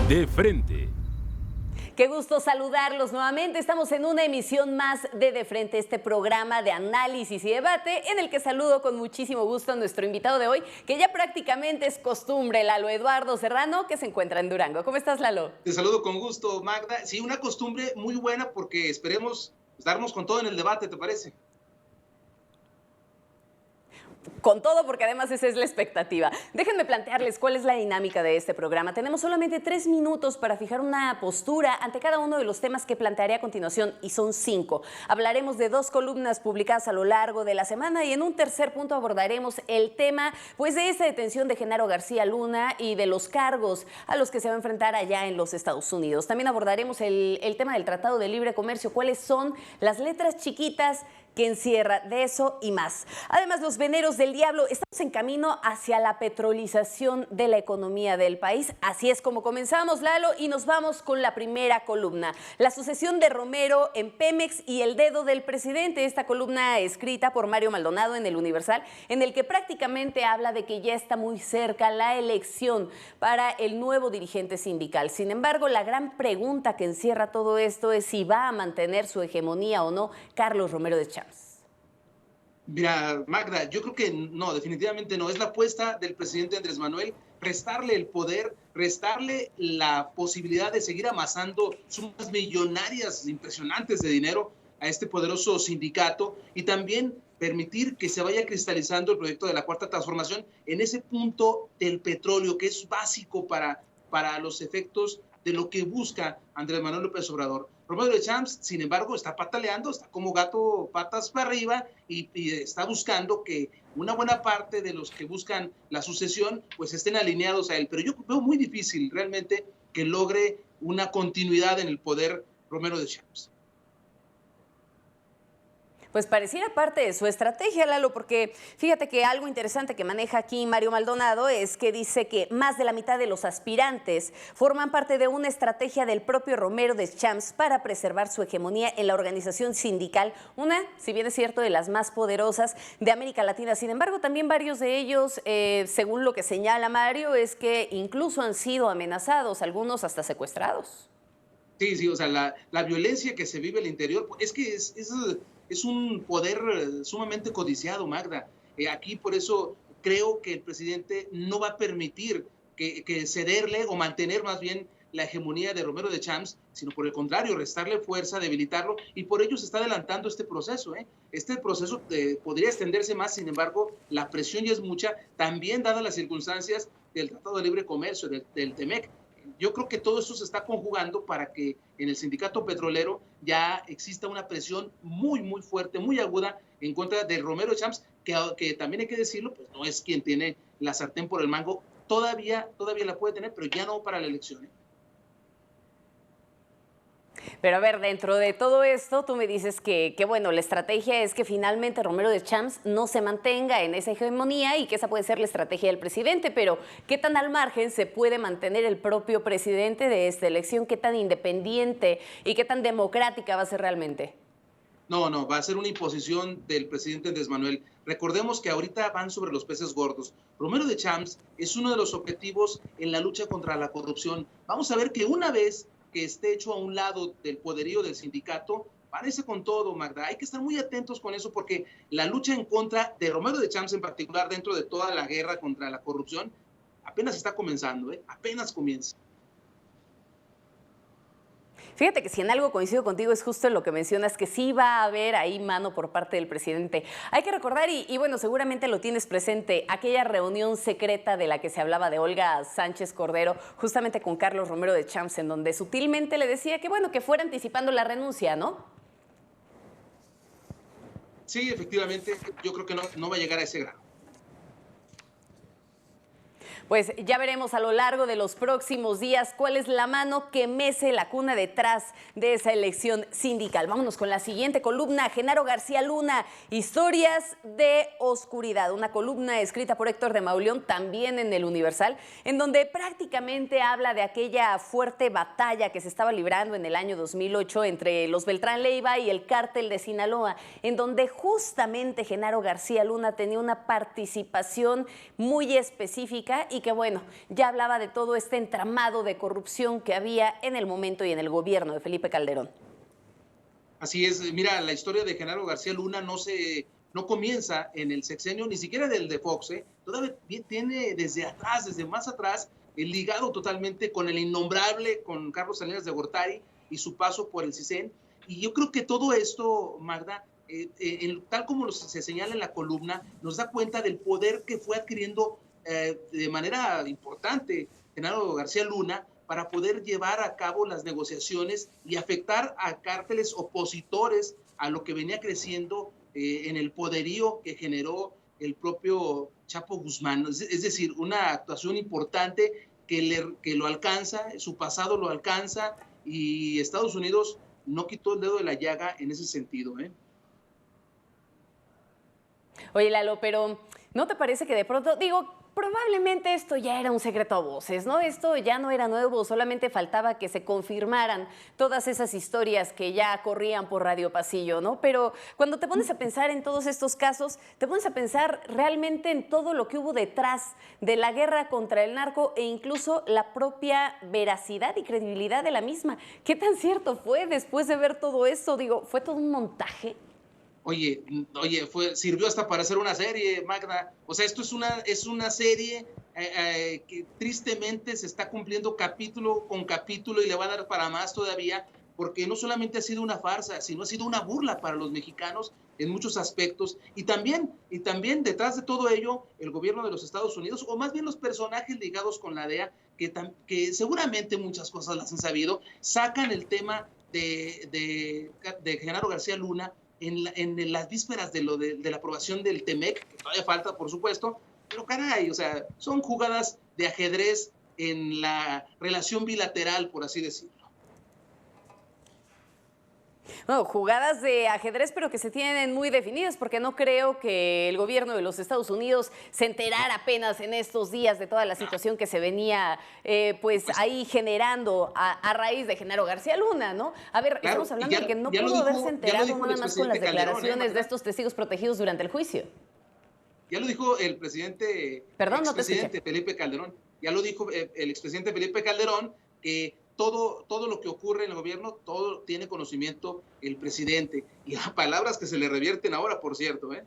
De frente. Qué gusto saludarlos nuevamente. Estamos en una emisión más de Frente, este programa de análisis y debate en el que saludo con muchísimo gusto a nuestro invitado de hoy, que ya prácticamente es costumbre, Lalo Eduardo Serrano, que se encuentra en Durango. ¿Cómo estás, Lalo? Te saludo con gusto, Magda. Sí, una costumbre muy buena porque esperemos darnos con todo en el debate, ¿te parece? Con todo, porque además esa es la expectativa. Déjenme plantearles cuál es la dinámica de este programa. Tenemos solamente 3 minutos para fijar una postura ante cada uno de los temas que plantearé a continuación, y son 5. Hablaremos de 2 columnas publicadas a lo largo de la semana y en un tercer punto abordaremos el tema pues de esa detención de Genaro García Luna y de los cargos a los que se va a enfrentar allá en los Estados Unidos. También abordaremos el tema del Tratado de Libre Comercio, cuáles son las letras chiquitas que encierra, de eso y más. Además, los veneros del diablo, estamos en camino hacia la petrolización de la economía del país. Así es como comenzamos, Lalo, y nos vamos con la primera columna. La sucesión de Romero en Pemex y el dedo del presidente. Esta columna escrita por Mario Maldonado en El Universal, en el que prácticamente habla de que ya está muy cerca la elección para el nuevo dirigente sindical. Sin embargo, la gran pregunta que encierra todo esto es si va a mantener su hegemonía o no Carlos Romero de Champs. Mira, Magda, yo creo que no, definitivamente no. Es la apuesta del presidente Andrés Manuel, restarle el poder, restarle la posibilidad de seguir amasando sumas millonarias impresionantes de dinero a este poderoso sindicato y también permitir que se vaya cristalizando el proyecto de la Cuarta Transformación en ese punto del petróleo que es básico para los efectos de lo que busca Andrés Manuel López Obrador. Romero de Champs, sin embargo, está pataleando, está como gato patas para arriba y está buscando que una buena parte de los que buscan la sucesión pues estén alineados a él. Pero yo veo muy difícil realmente que logre una continuidad en el poder Romero de Champs. Pues pareciera parte de su estrategia, Lalo, porque fíjate que algo interesante que maneja aquí Mario Maldonado es que dice que más de la mitad de los aspirantes forman parte de una estrategia del propio Romero de Champs para preservar su hegemonía en la organización sindical, una, si bien es cierto, de las más poderosas de América Latina. Sin embargo, también varios de ellos, según lo que señala Mario, es que incluso han sido amenazados, algunos hasta secuestrados. Sí, o sea, la violencia que se vive al interior, es que es un poder sumamente codiciado, Magda. Aquí por eso creo que el presidente no va a permitir que cederle o mantener más bien la hegemonía de Romero de Champs, sino por el contrario, restarle fuerza, debilitarlo, y por ello se está adelantando este proceso. Este proceso podría extenderse más, sin embargo, la presión ya es mucha, también dadas las circunstancias del Tratado de Libre Comercio, del TEMEC. Yo creo que todo eso se está conjugando para que en el sindicato petrolero ya exista una presión muy, muy fuerte, muy aguda en contra de Romero de Champs, que también hay que decirlo, pues no es quien tiene la sartén por el mango, todavía la puede tener, pero ya no para la elección. Pero a ver, dentro de todo esto, tú me dices que bueno, la estrategia es que finalmente Romero de Champs no se mantenga en esa hegemonía y que esa puede ser la estrategia del presidente, pero ¿qué tan al margen se puede mantener el propio presidente de esta elección? ¿Qué tan independiente y qué tan democrática va a ser realmente? No, va a ser una imposición del presidente Andrés Manuel. Recordemos que ahorita van sobre los peces gordos. Romero de Champs es uno de los objetivos en la lucha contra la corrupción. Vamos a ver que una vez que esté hecho a un lado del poderío del sindicato, parece con todo, Magda. Hay que estar muy atentos con eso porque la lucha en contra de Romero de Champs en particular, dentro de toda la guerra contra la corrupción, apenas está comenzando, apenas comienza. Fíjate que si en algo coincido contigo es justo en lo que mencionas, que sí va a haber ahí mano por parte del presidente. Hay que recordar, y bueno, seguramente lo tienes presente, aquella reunión secreta de la que se hablaba de Olga Sánchez Cordero, justamente con Carlos Romero de Champs, en donde sutilmente le decía que bueno, que fuera anticipando la renuncia, ¿no? Sí, efectivamente, yo creo que no va a llegar a ese grado. Pues ya veremos a lo largo de los próximos días cuál es la mano que mece la cuna detrás de esa elección sindical. Vámonos con la siguiente columna, Genaro García Luna, Historias de Oscuridad, una columna escrita por Héctor de Mauleón, también en El Universal, en donde prácticamente habla de aquella fuerte batalla que se estaba librando en el año 2008 entre los Beltrán Leiva y el Cártel de Sinaloa, en donde justamente Genaro García Luna tenía una participación muy específica y que bueno, ya hablaba de todo este entramado de corrupción que había en el momento y en el gobierno de Felipe Calderón. Así es, mira, la historia de Genaro García Luna no comienza en el sexenio, ni siquiera del de Fox, ¿eh? Todavía tiene desde atrás, desde más atrás, ligado totalmente con el innombrable, con Carlos Salinas de Gortari y su paso por el CISEN. Y yo creo que todo esto, Magda, tal como se señala en la columna, nos da cuenta del poder que fue adquiriendo de manera importante Genaro García Luna para poder llevar a cabo las negociaciones y afectar a cárteles opositores a lo que venía creciendo en el poderío que generó el propio Chapo Guzmán. Es decir, una actuación importante que lo alcanza, su pasado lo alcanza, y Estados Unidos no quitó el dedo de la llaga en ese sentido, ¿eh? Oye, Lalo, pero ¿no te parece que de pronto, digo, probablemente esto ya era un secreto a voces, ¿no? Esto ya no era nuevo, solamente faltaba que se confirmaran todas esas historias que ya corrían por Radio Pasillo, ¿no? Pero cuando te pones a pensar en todos estos casos, te pones a pensar realmente en todo lo que hubo detrás de la guerra contra el narco e incluso la propia veracidad y credibilidad de la misma. ¿Qué tan cierto fue después de ver todo esto? Digo, ¿fue todo un montaje? Oye, sirvió hasta para hacer una serie, Magda. O sea, esto es una serie que tristemente se está cumpliendo capítulo con capítulo y le va a dar para más todavía, porque no solamente ha sido una farsa, sino ha sido una burla para los mexicanos en muchos aspectos. Y también detrás de todo ello, el gobierno de los Estados Unidos, o más bien los personajes ligados con la DEA, que seguramente muchas cosas las han sabido, sacan el tema de Genaro García Luna en las vísperas de la aprobación del TEMEC, que todavía falta, por supuesto, pero caray, o sea, son jugadas de ajedrez en la relación bilateral, por así decirlo. Bueno, jugadas de ajedrez, pero que se tienen muy definidas, porque no creo que el gobierno de los Estados Unidos se enterara apenas en estos días de toda la situación que se venía pues ahí generando a raíz de Genaro García Luna, ¿no? A ver, Claro, estamos hablando de que no pudo haberse enterado nada más con las declaraciones Calderón, de estos testigos protegidos durante el juicio. Ya lo dijo el expresidente No Felipe Calderón, ya lo dijo el expresidente Felipe Calderón, que todo lo que ocurre en el gobierno, todo tiene conocimiento el presidente. Y palabras que se le revierten ahora, por cierto, ¿eh?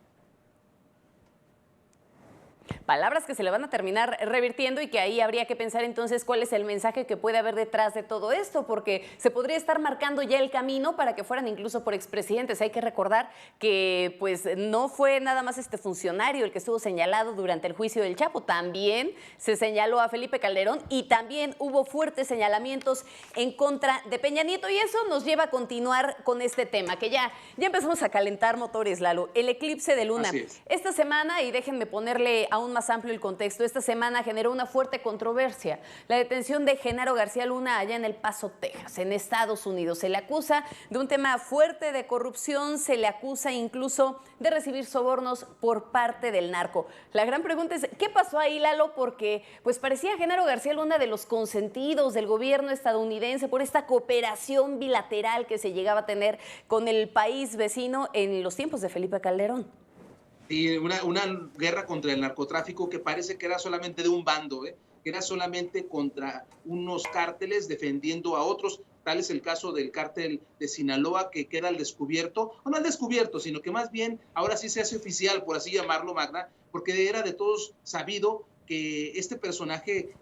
Palabras que se le van a terminar revirtiendo y que ahí habría que pensar entonces cuál es el mensaje que puede haber detrás de todo esto, porque se podría estar marcando ya el camino para que fueran incluso por expresidentes. Hay que recordar que pues no fue nada más este funcionario el que estuvo señalado durante el juicio del Chapo, también se señaló a Felipe Calderón y también hubo fuertes señalamientos en contra de Peña Nieto, y eso nos lleva a continuar con este tema, que ya empezamos a calentar motores, Lalo. El eclipse de luna. Esta semana, y déjenme ponerle aún más amplio el contexto, esta semana generó una fuerte controversia. La detención de Genaro García Luna allá en El Paso, Texas, en Estados Unidos. Se le acusa de un tema fuerte de corrupción, se le acusa incluso de recibir sobornos por parte del narco. La gran pregunta es, ¿qué pasó ahí, Lalo? Porque pues parecía Genaro García Luna de los consentidos del gobierno estadounidense por esta cooperación bilateral que se llegaba a tener con el país vecino en los tiempos de Felipe Calderón. Y una guerra contra el narcotráfico que parece que era solamente de un bando, que era solamente contra unos cárteles defendiendo a otros. Tal es el caso del cártel de Sinaloa, que queda al descubierto, o no al descubierto, sino que más bien ahora sí se hace oficial, por así llamarlo, Magda, porque era de todos sabido que este personaje,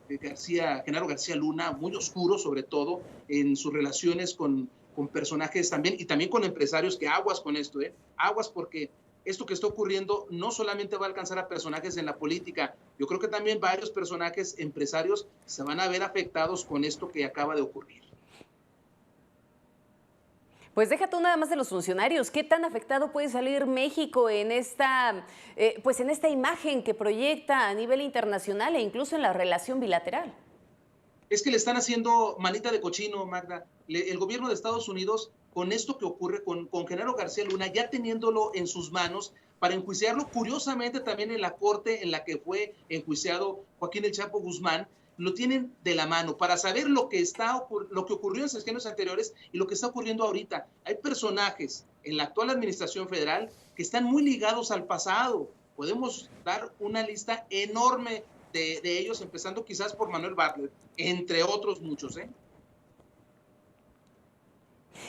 Genaro García Luna, muy oscuro sobre todo en sus relaciones con personajes también, y también con empresarios, que aguas con esto, aguas, porque esto que está ocurriendo no solamente va a alcanzar a personajes en la política, yo creo que también varios personajes empresarios se van a ver afectados con esto que acaba de ocurrir. Pues deja tú nada más de los funcionarios. ¿Qué tan afectado puede salir México en esta imagen que proyecta a nivel internacional e incluso en la relación bilateral? Es que le están haciendo manita de cochino, Magda. El gobierno de Estados Unidos, con esto que ocurre con Genaro García Luna, ya teniéndolo en sus manos para enjuiciarlo, curiosamente también en la corte en la que fue enjuiciado Joaquín El Chapo Guzmán, lo tienen de la mano para saber lo que ocurrió en sexenios anteriores y lo que está ocurriendo ahorita. Hay personajes en la actual administración federal que están muy ligados al pasado. Podemos dar una lista enorme de ellos, empezando quizás por Manuel Bartlett, entre otros muchos, ¿eh?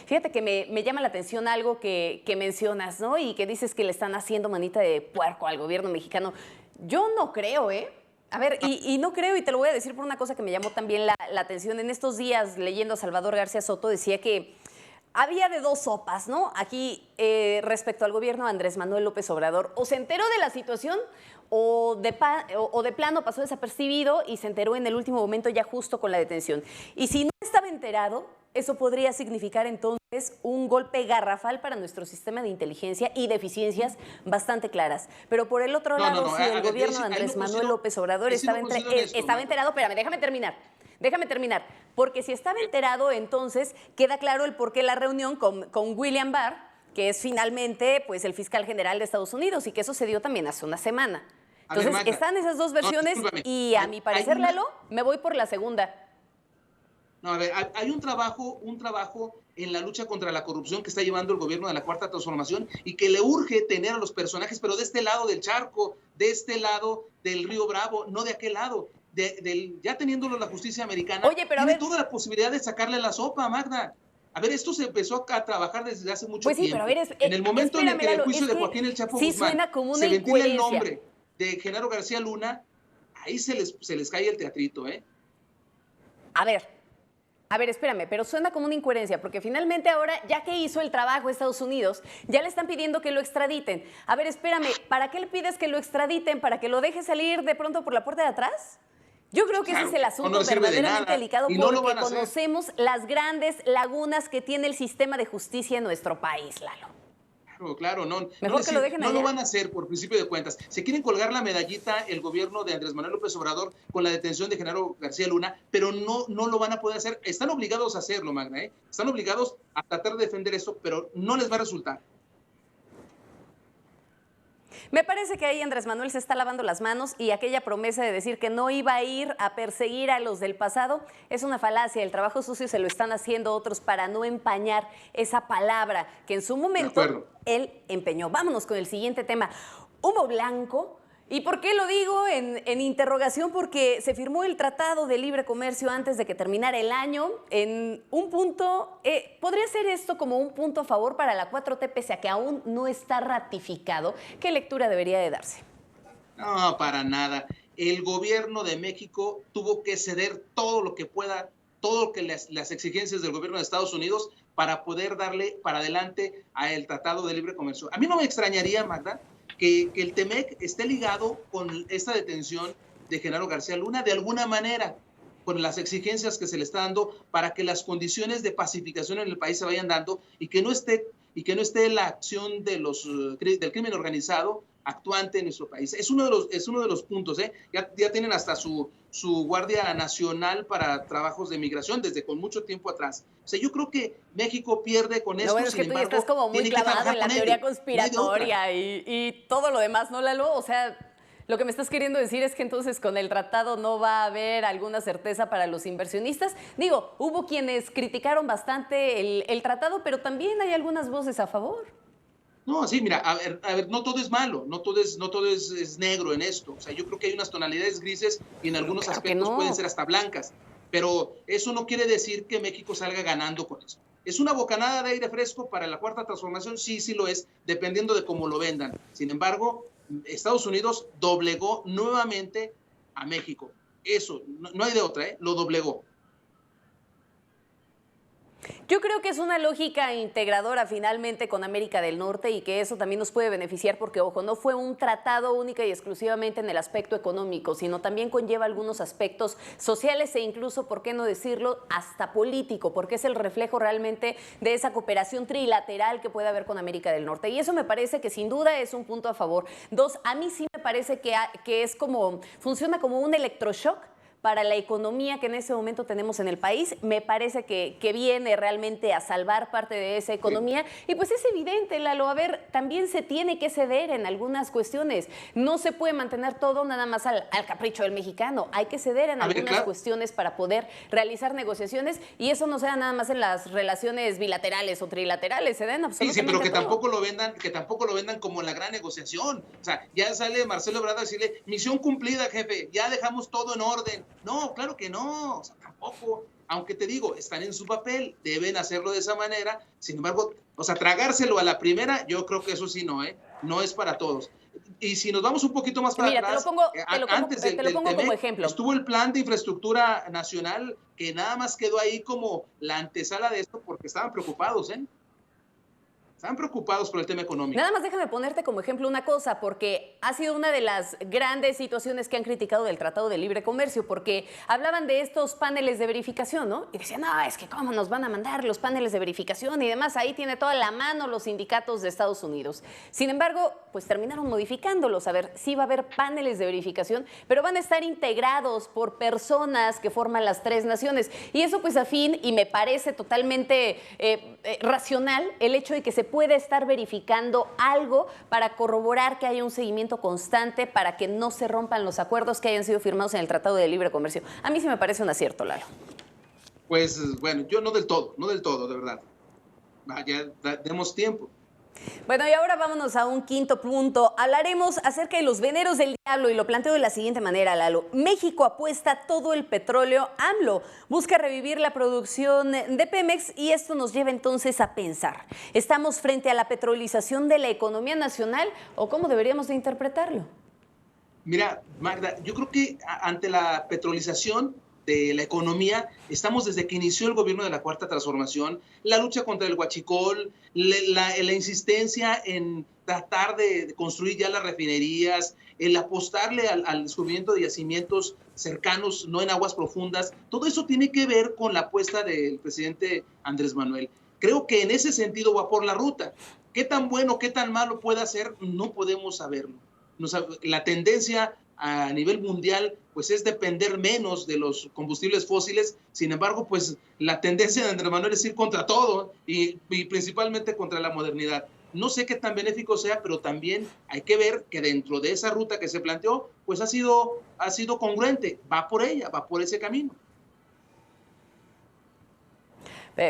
Fíjate que me llama la atención algo que mencionas, ¿no? Y que dices que le están haciendo manita de puerco al gobierno mexicano. Yo no creo, ¿eh? A ver, y no creo, y te lo voy a decir por una cosa que me llamó también la atención. En estos días, leyendo a Salvador García Soto, decía que había de dos sopas, ¿no? Aquí, respecto al gobierno de Andrés Manuel López Obrador, o se enteró de la situación o de plano pasó desapercibido y se enteró en el último momento ya justo con la detención. Y si no estaba enterado, eso podría significar entonces un golpe garrafal para nuestro sistema de inteligencia y deficiencias bastante claras. Pero por el otro lado, si el gobierno de Andrés Manuel López Obrador estaba enterado, espérame, déjame terminar. Porque si estaba enterado, entonces queda claro el por qué la reunión con William Barr, que es finalmente pues, el fiscal general de Estados Unidos, y que eso se dio también hace una semana. Entonces, Magda, están esas dos versiones y a mi parecer, Lalo, me voy por la segunda. No, a ver, hay un trabajo en la lucha contra la corrupción que está llevando el gobierno de la Cuarta Transformación y que le urge tener a los personajes, pero de este lado del charco, de este lado del Río Bravo, no de aquel lado. Ya teniéndolo la justicia americana, oye, pero tiene toda la posibilidad de sacarle la sopa, Magda. A ver, esto se empezó a trabajar desde hace mucho tiempo. Pero a ver, en el momento en el que en el juicio de Joaquín El Chapo Guzmán se ventila el nombre de Genaro García Luna, ahí se les cae el teatrito, ¿eh? A ver, espérame, pero suena como una incoherencia, porque finalmente ahora, ya que hizo el trabajo Estados Unidos, ya le están pidiendo que lo extraditen. A ver, espérame, ¿para qué le pides que lo extraditen? ¿Para que lo deje salir de pronto por la puerta de atrás? Yo creo que ese es el asunto verdaderamente delicado, porque conocemos las grandes lagunas que tiene el sistema de justicia en nuestro país, Lalo. Claro, no. Mejor que lo dejen allá. No lo van a hacer por principio de cuentas. Se quieren colgar la medallita el gobierno de Andrés Manuel López Obrador con la detención de Genaro García Luna, pero no lo van a poder hacer. Están obligados a hacerlo, Magda, ¿eh? Están obligados a tratar de defender eso, pero no les va a resultar. Me parece que ahí Andrés Manuel se está lavando las manos y aquella promesa de decir que no iba a ir a perseguir a los del pasado es una falacia. El trabajo sucio se lo están haciendo otros para no empañar esa palabra que en su momento él empeñó. Vámonos con el siguiente tema. Humo blanco. ¿Y por qué lo digo en interrogación? Porque se firmó el Tratado de Libre Comercio antes de que terminara el año en un punto, ¿podría ser esto como un punto a favor para la 4T pese a que aún no está ratificado? ¿Qué lectura debería de darse? No, para nada. El gobierno de México tuvo que ceder todo lo que pueda, todo lo que las exigencias del gobierno de Estados Unidos para poder darle para adelante al Tratado de Libre Comercio. A mí no me extrañaría, Magda, que el TEMEC esté ligado con esta detención de Genaro García Luna de alguna manera, con las exigencias que se le está dando para que las condiciones de pacificación en el país se vayan dando y que no esté la acción del crimen organizado actuante en nuestro país. Es uno de los puntos, ¿eh? Ya tienen hasta su Guardia Nacional para trabajos de migración desde con mucho tiempo atrás. O sea, yo creo que México pierde con esto. No, bueno, es que tú ya estás como muy clavado en la teoría conspiratoria y todo lo demás, ¿no, Lalo? O sea, lo que me estás queriendo decir es que entonces con el tratado no va a haber alguna certeza para los inversionistas. Digo, hubo quienes criticaron bastante el tratado, pero también hay algunas voces a favor. No, sí, mira, a ver, no todo es malo, no todo es negro en esto. O sea, yo creo que hay unas tonalidades grises y en algunos aspectos pueden ser hasta blancas. Pero eso no quiere decir que México salga ganando con eso. ¿Es una bocanada de aire fresco para la Cuarta Transformación? Sí, sí lo es, dependiendo de cómo lo vendan. Sin embargo, Estados Unidos doblegó nuevamente a México. Eso, no hay de otra, ¿eh? Lo doblegó. Yo creo que es una lógica integradora finalmente con América del Norte y que eso también nos puede beneficiar porque, ojo, no fue un tratado única y exclusivamente en el aspecto económico, sino también conlleva algunos aspectos sociales e incluso, ¿por qué no decirlo?, hasta político, porque es el reflejo realmente de esa cooperación trilateral que puede haber con América del Norte. Y eso me parece que sin duda es un punto a favor. Dos, a mí sí me parece que es funciona como un electroshock para la economía que en ese momento tenemos en el país. Me parece que viene realmente a salvar parte de esa economía. Y pues es evidente, Lalo, a ver, también se tiene que ceder en algunas cuestiones. No se puede mantener todo nada más al capricho del mexicano. Hay que ceder en algunas cuestiones para poder realizar negociaciones, y eso no se da nada más en las relaciones bilaterales o trilaterales, se den absolutamente sí, pero que todo. tampoco lo vendan como la gran negociación. O sea, ya sale Marcelo Ebrard a decirle, misión cumplida, jefe, ya dejamos todo en orden. No, claro que no, o sea, tampoco. Aunque te digo, están en su papel, deben hacerlo de esa manera. Sin embargo, o sea, tragárselo a la primera, yo creo que eso sí no, no es para todos. Y si nos vamos un poquito más para atrás, antes del TEMEC, como ejemplo, estuvo el plan de infraestructura nacional, que nada más quedó ahí como la antesala de esto, porque estaban preocupados, Están preocupados por el tema económico. Nada más déjame ponerte como ejemplo una cosa, porque ha sido una de las grandes situaciones que han criticado del Tratado de Libre Comercio, porque hablaban de estos paneles de verificación, ¿no? Y decían, no, es que cómo nos van a mandar los paneles de verificación y demás. Ahí tiene toda la mano los sindicatos de Estados Unidos. Sin embargo, pues terminaron modificándolos. A ver, sí va a haber paneles de verificación, pero van a estar integrados por personas que forman las tres naciones. Y eso pues afín, y me parece totalmente racional el hecho de que se puede estar verificando algo para corroborar que haya un seguimiento constante, para que no se rompan los acuerdos que hayan sido firmados en el Tratado de Libre Comercio. A mí sí me parece un acierto, Lalo. Pues bueno, yo no del todo, de verdad. Ya demos tiempo. Bueno, y ahora vámonos a un quinto punto. Hablaremos acerca de los veneros del diablo, y lo planteo de la siguiente manera, Lalo. México apuesta todo el petróleo. AMLO busca revivir la producción de Pemex, y esto nos lleva entonces a pensar, ¿estamos frente a la petrolización de la economía nacional o cómo deberíamos de interpretarlo? Mira, Magda, yo creo que ante la petrolización de la economía, estamos desde que inició el gobierno de la Cuarta Transformación, la lucha contra el huachicol, la insistencia en tratar de construir ya las refinerías, el apostarle al descubrimiento de yacimientos cercanos, no en aguas profundas. Todo eso tiene que ver con la apuesta del presidente Andrés Manuel. Creo que en ese sentido va por la ruta. ¿Qué tan bueno, qué tan malo puede hacer? No podemos saberlo. La tendencia a nivel mundial pues es depender menos de los combustibles fósiles. Sin embargo, pues la tendencia de Andrés Manuel es ir contra todo y principalmente contra la modernidad. No sé qué tan benéfico sea, pero también hay que ver que dentro de esa ruta que se planteó, pues ha sido congruente, va por ella, va por ese camino.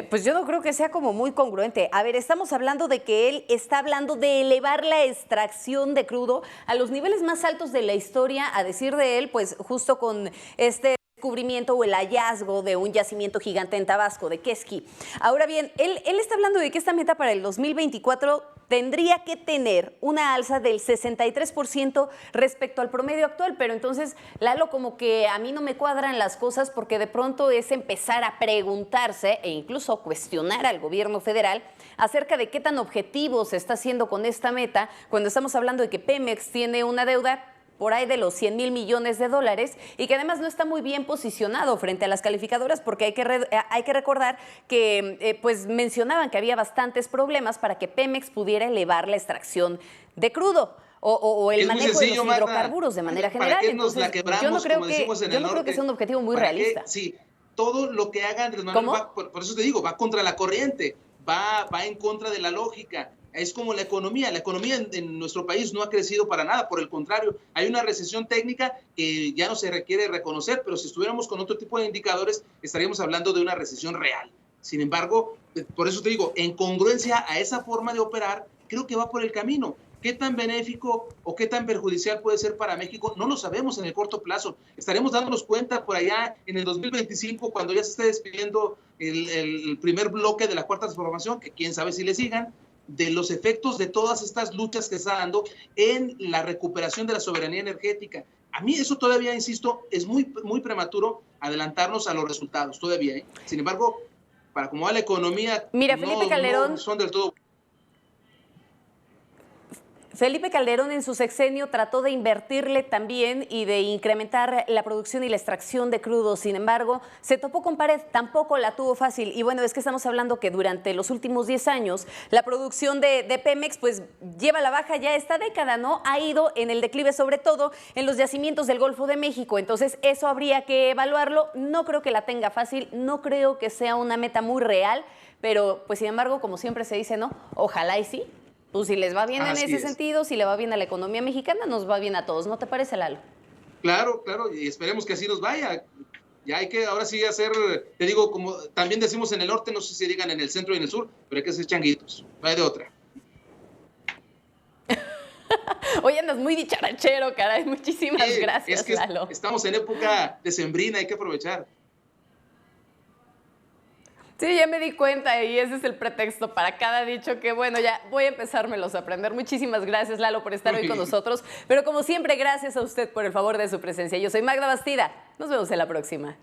Pues yo no creo que sea como muy congruente. A ver, estamos hablando de que él está hablando de elevar la extracción de crudo a los niveles más altos de la historia, a decir de él, pues justo con este descubrimiento o el hallazgo de un yacimiento gigante en Tabasco, de Quesqui. Ahora bien, él está hablando de que esta meta para el 2024 tendría que tener una alza del 63% respecto al promedio actual, pero entonces, Lalo, como que a mí no me cuadran las cosas, porque de pronto es empezar a preguntarse e incluso cuestionar al gobierno federal acerca de qué tan objetivo se está haciendo con esta meta, cuando estamos hablando de que Pemex tiene una deuda por ahí de los 100,000 millones de dólares, y que además no está muy bien posicionado frente a las calificadoras, porque hay que recordar que pues mencionaban que había bastantes problemas para que Pemex pudiera elevar la extracción de crudo o el manejo de los hidrocarburos de manera general. Entonces, yo no creo que sea un objetivo muy realista. Sí, todo lo que haga Andrés Manuel va, por eso te digo, va contra la corriente, va en contra de la lógica. Es como la economía en nuestro país no ha crecido para nada, por el contrario, hay una recesión técnica que ya no se requiere reconocer, pero si estuviéramos con otro tipo de indicadores, estaríamos hablando de una recesión real. Sin embargo, por eso te digo, en congruencia a esa forma de operar, creo que va por el camino. ¿Qué tan benéfico o qué tan perjudicial puede ser para México? No lo sabemos en el corto plazo. Estaremos dándonos cuenta por allá en el 2025, cuando ya se esté despidiendo el primer bloque de la Cuarta Transformación, que quién sabe si le sigan, de los efectos de todas estas luchas que está dando en la recuperación de la soberanía energética. A mí eso todavía, insisto, es muy, muy prematuro adelantarnos a los resultados, todavía. Sin embargo, para cómo va la economía, mira, Felipe Calderón, no son del todo... Felipe Calderón en su sexenio trató de invertirle también y de incrementar la producción y la extracción de crudo. Sin embargo, se topó con pared, tampoco la tuvo fácil. Y bueno, es que estamos hablando que durante los últimos 10 años la producción de Pemex pues lleva la baja ya esta década, ¿no? Ha ido en el declive, sobre todo en los yacimientos del Golfo de México. Entonces eso habría que evaluarlo. No creo que la tenga fácil, no creo que sea una meta muy real, pero pues sin embargo, como siempre se dice, ¿no? Ojalá y sí. Pues si les va bien en ese sentido, si le va bien a la economía mexicana, nos va bien a todos. ¿No te parece, Lalo? Claro, claro, y esperemos que así nos vaya. Ya hay que ahora sí hacer, te digo, como también decimos en el norte, no sé si digan en el centro y en el sur, pero hay que hacer changuitos, no hay de otra. Hoy andas muy dicharachero, caray. Muchísimas gracias, es que Lalo. Estamos en época decembrina, hay que aprovechar. Sí, ya me di cuenta y ese es el pretexto para cada dicho que, bueno, ya voy a empezármelos a aprender. Muchísimas gracias, Lalo, por estar hoy con nosotros. Pero como siempre, gracias a usted por el favor de su presencia. Yo soy Magda Bastida. Nos vemos en la próxima.